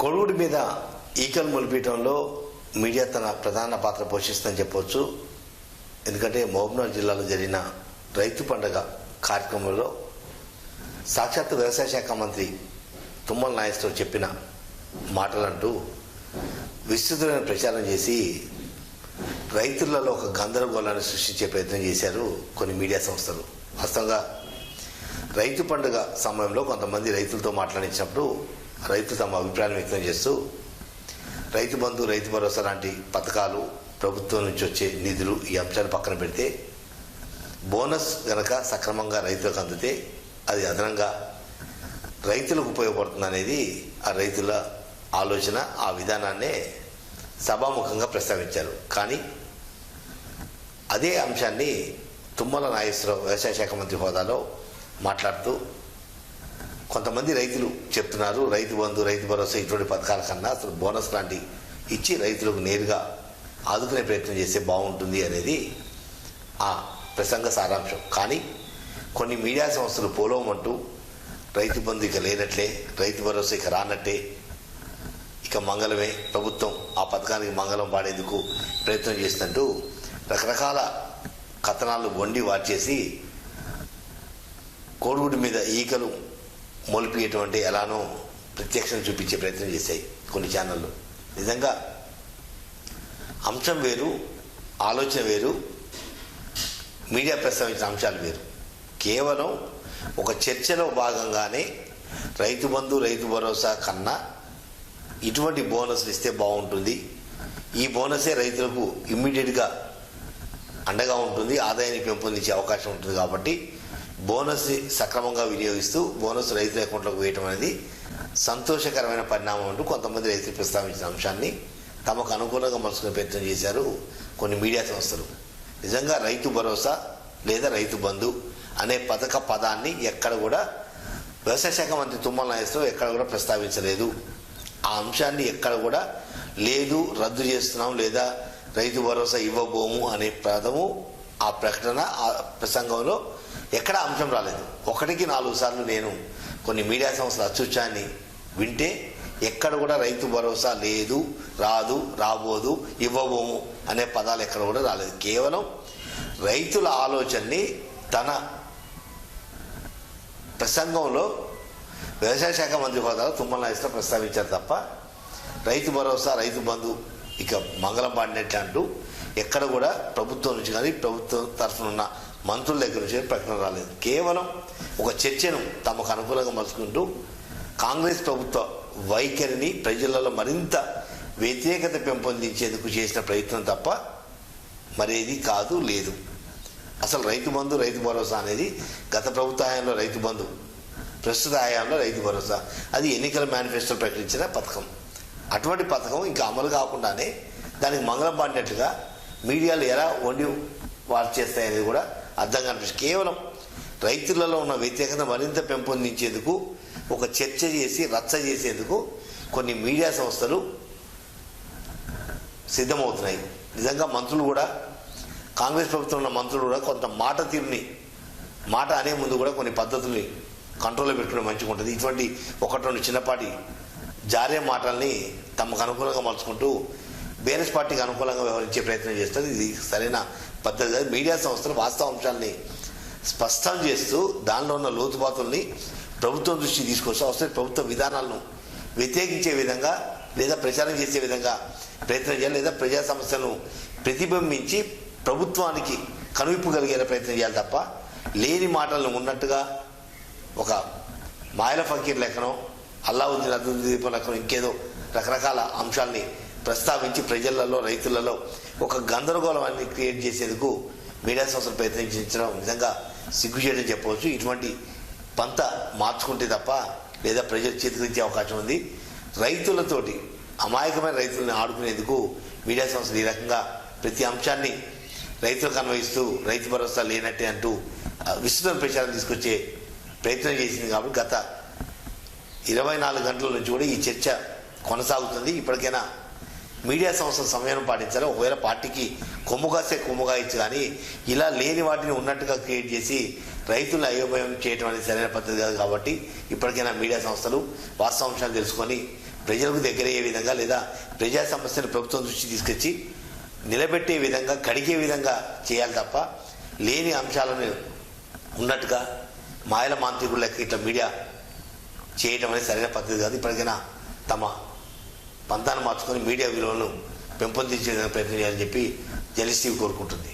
కొడుగుడి మీద ఈకలు మొలిపీయటంలో మీడియా తన ప్రధాన పాత్ర పోషిస్తుందని చెప్పవచ్చు. ఎందుకంటే మహబూబ్నగర్ జిల్లాలో జరిగిన రైతు పండుగ కార్యక్రమంలో సాక్షాత్ వ్యవసాయ శాఖ మంత్రి తుమ్మల నాగేశ్వరరావు చెప్పిన మాటలంటూ విస్తృతమైన ప్రచారం చేసి రైతులలో ఒక గందరగోళాన్ని సృష్టించే ప్రయత్నం చేశారు కొన్ని మీడియా సంస్థలు. వాస్తవంగా రైతు పండుగ సమయంలో కొంతమంది రైతులతో మాట్లాడించినప్పుడు రైతులు తమ అభిప్రాయాలు వ్యక్తం చేస్తూ రైతు బంధు, రైతు భరోసా లాంటి పథకాలు, ప్రభుత్వం నుంచి వచ్చే నిధులు, ఈ అంశాలు పక్కన పెడితే బోనస్ గనక సక్రమంగా రైతులకు అందితే అది అదనంగా రైతులకు ఉపయోగపడుతుంది అనేది ఆ రైతుల ఆలోచన. ఆ విధానాన్నే సభాముఖంగా ప్రస్తావించారు. కానీ అదే అంశాన్ని తుమ్మల నాగేశ్వరరావు వ్యవసాయ శాఖ మంత్రి హోదాలో మాట్లాడుతూ కొంతమంది రైతులు చెప్తున్నారు, రైతు బంధు, రైతు భరోసా ఇటువంటి పథకాల కన్నా అసలు బోనస్ లాంటి ఇచ్చి రైతులకు నేరుగా ఆదుకునే ప్రయత్నం చేస్తే బాగుంటుంది అనేది ఆ ప్రసంగ సారాంశం. కానీ కొన్ని మీడియా సంస్థలు పోలోమంటూ రైతు బంధు ఇక లేనట్లే, రైతు భరోసా ఇక రానట్టే, ఇక మంగళమే, ప్రభుత్వం ఆ పథకానికి మంగళం పాడేందుకు ప్రయత్నం చేసినట్టు రకరకాల కథనాలు వండి వార్చేసి కోడిగుడ్డు మీద ఈకలు మొలిపియటువంటి ఎలానో ప్రత్యక్షం చూపించే ప్రయత్నం చేశాయి కొన్ని ఛానళ్ళు. నిజంగా అంశం వేరు, ఆలోచన వేరు, మీడియా ప్రస్తావించిన అంశాలు వేరు. కేవలం ఒక చర్చలో భాగంగానే రైతు బంధు, రైతు భరోసా కన్నా ఇటువంటి బోనస్లు ఇస్తే బాగుంటుంది, ఈ బోనసే రైతులకు ఇమ్మీడియట్గా అండగా ఉంటుంది, ఆదాయాన్ని పెంపొందించే అవకాశం ఉంటుంది కాబట్టి బోనస్ సక్రమంగా వినియోగిస్తూ బోనస్ రైతుల అకౌంట్లోకి వేయటం అనేది సంతోషకరమైన పరిణామం అంటూ కొంతమంది రైతులు ప్రస్తావించిన అంశాన్ని తమకు అనుకూలంగా మలుచుకునే ప్రయత్నం చేశారు కొన్ని మీడియా సంస్థలు. నిజంగా రైతు భరోసా లేదా రైతు బంధు అనే పదాన్ని ఎక్కడ కూడా వ్యవసాయ శాఖ మంత్రి తుమ్మల నాగేశ్వరరావు ఎక్కడ కూడా ప్రస్తావించలేదు. ఆ అంశాన్ని ఎక్కడ కూడా లేదు, రద్దు చేస్తున్నాం లేదా రైతు భరోసా ఇవ్వబోము అనే పదము ఆ ప్రకటన, ఆ ప్రసంగంలో ఎక్కడ అంశం రాలేదు. 1కి 4 సార్లు నేను కొన్ని మీడియా సంస్థల అచ్చుచ్చాన్ని వింటే ఎక్కడ కూడా రైతు భరోసా లేదు, రాదు, రాబోదు, ఇవ్వబోము అనే పదాలు ఎక్కడ కూడా రాలేదు. కేవలం రైతుల ఆలోచనని తన ప్రసంగంలో వ్యవసాయ శాఖ మంత్రి హోదాలో తుమ్మల నాగేశ్వరరావు ప్రస్తావించారు తప్ప రైతు భరోసా, రైతు బంధు ఇక మంగళం పాడినట్టు అంటూ ఎక్కడ కూడా ప్రభుత్వం నుంచి కానీ ప్రభుత్వం తరఫున ఉన్న మంత్రుల దగ్గర నుంచి ప్రకటన రాలేదు. కేవలం ఒక చర్చను తమకు అనుకూలంగా మలుచుకుంటూ కాంగ్రెస్ ప్రభుత్వ వైఖరిని ప్రజలలో మరింత వ్యతిరేకత పెంపొందించేందుకు చేసిన ప్రయత్నం తప్ప మరేది కాదు, లేదు. అసలు రైతు బంధు, రైతు భరోసా అనేది గత ప్రభుత్వ హయాంలో రైతు బంధు, ప్రస్తుత హయాంలో రైతు భరోసా, అది ఎన్నికల మేనిఫెస్టో ప్రకటించిన పథకం. అటువంటి పథకం ఇంకా అమలు కాకుండానే దానికి మంగళం పాడినట్టుగా మీడియాలు ఎలా వండి వారు చేస్తాయనేది కూడా అర్థం కనిపిస్తుంది. కేవలం రైతులలో ఉన్న వ్యతిరేకత మరింత పెంపొందించేందుకు ఒక చర్చ చేసి రచ్చ చేసేందుకు కొన్ని మీడియా సంస్థలు సిద్ధమవుతున్నాయి. నిజంగా మంత్రులు కూడా, కాంగ్రెస్ ప్రభుత్వం ఉన్న మంత్రులు కూడా కొంత మాట అనే ముందు కూడా కొన్ని పద్ధతుల్ని కంట్రోల్లో పెట్టుకునే మంచిగా ఉంటుంది. ఇటువంటి 1-2 చిన్నపాటి జారే మాటల్ని తమకు అనుకూలంగా మలుచుకుంటూ బీఆర్ఎస్ పార్టీకి అనుకూలంగా వ్యవహరించే ప్రయత్నం చేస్తుంది. ఇది సరైన పద్ధతి కాదు. మీడియా సంస్థలు వాస్తవ అంశాలని స్పష్టం చేస్తూ దానిలో ఉన్న లోతుపాతుల్ని ప్రభుత్వం దృష్టికి తీసుకొస్తూ అవసరం ప్రభుత్వ విధానాలను వ్యతిరేకించే విధంగా లేదా ప్రచారం చేసే విధంగా ప్రయత్నం చేయాలి, లేదా ప్రజా సమస్యలను ప్రతిబింబించి ప్రభుత్వానికి కనువిప్పు కలిగేలా ప్రయత్నం చేయాలి తప్ప లేని మాటలను ఉన్నట్టుగా ఒక మాయల ఫకీర్ లెక్కనో, అల్లావుద్దీన్ అద్భుత దీపం లెక్కనో ఇంకేదో రకరకాల అంశాలని ప్రస్తావించి ప్రజలలో, రైతులలో ఒక గందరగోళాన్ని క్రియేట్ చేసేందుకు మీడియా సంస్థలు ప్రయత్నించడం నిజంగా సిగ్గుచేయడం చెప్పవచ్చు. ఇటువంటి పంత మార్చుకుంటే తప్ప లేదా ప్రజలు చేతికిచ్చే అవకాశం ఉంది. రైతులతోటి, అమాయకమైన రైతులను ఆడుకునేందుకు మీడియా సంస్థలు ఈ రకంగా ప్రతి అంశాన్ని రైతులకు అన్వయిస్తూ రైతు భరోసా లేనట్టే అంటూ విస్తృత ప్రచారం తీసుకొచ్చే ప్రయత్నం చేసింది. కాబట్టి గత 24 గంటల నుంచి కూడా ఈ చర్చ కొనసాగుతుంది. ఇప్పటికైనా మీడియా సంస్థల సమయం పాటించాలి. ఒకవేళ పార్టీకి కొమ్ముగాస్తే కొమ్ముగాయచ్చు, కానీ ఇలా లేని వాటిని ఉన్నట్టుగా క్రియేట్ చేసి రైతులను అయోమయం చేయడం అనేది సరైన పద్ధతి కాదు. కాబట్టి ఇప్పటికైనా మీడియా సంస్థలు వాస్తవాంశాలు తెలుసుకొని ప్రజలకు దగ్గరయ్యే విధంగా లేదా ప్రజా సమస్యను ప్రభుత్వం దృష్టి తీసుకొచ్చి నిలబెట్టే విధంగా కడిగే విధంగా చేయాలి తప్ప లేని అంశాలను ఉన్నట్టుగా మాయల మాంత్రికుల లెక్క ఇట్లా మీడియా చేయటం అనేది సరైన పద్ధతి కాదు. ఇప్పటికైనా తమ పంతాన్ని మార్చుకొని మీడియా విలువలను పెంపొందించే ప్రయత్నం చేయాలని చెప్పి జర్నలిస్ట్ టీవీ కోరుకుంటుంది.